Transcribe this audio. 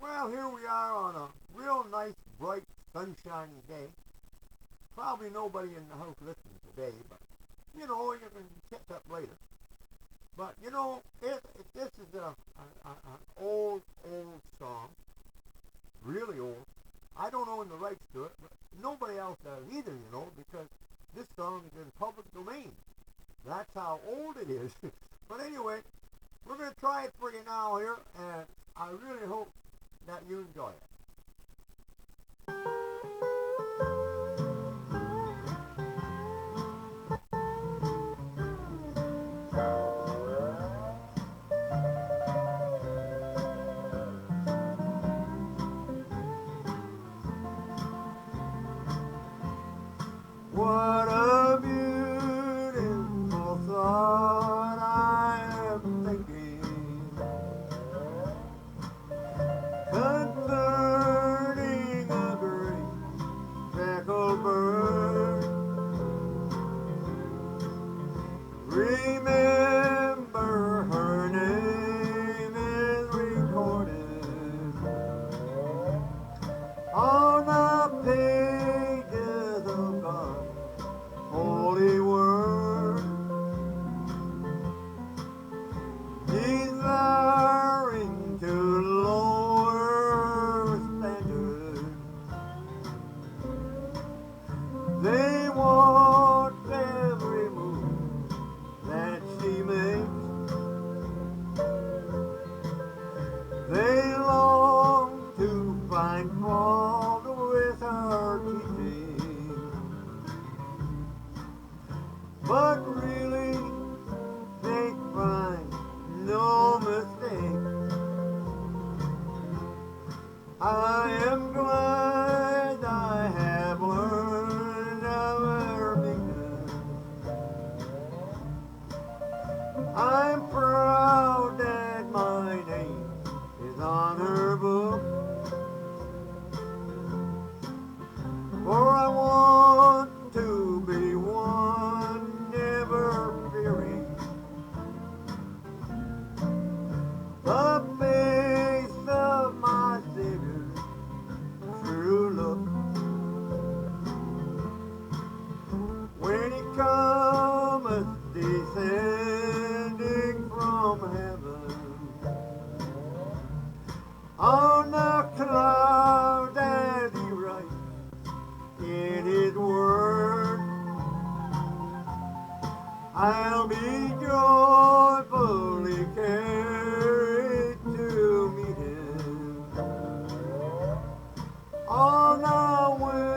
Well, here we are on a real nice, bright, sunshiny day. Probably nobody in the house listening today, but you can catch up later. But this is an old song, really old. I don't own the rights to it, but nobody else does either, because this song is in public domain. That's how old it is. But anyway, we're going to try it for you now here, and I really hope that you enjoy it. What a beautiful thought I am thinking concerning a great speckled bird. Remember her name is recorded on the pages of God's holy word, desiring to lower standards. They watch every move that she makes. They long to find fault with her teaching, but really they find no mistake. I am glad I have learned of her meekness. I'm proud that my name is on her book, for I want to be one never fearing the face of my Savior, true look. When he cometh descending from heaven on the cloud that he writes in his word, I'll be joyfully carried to meet him on the way.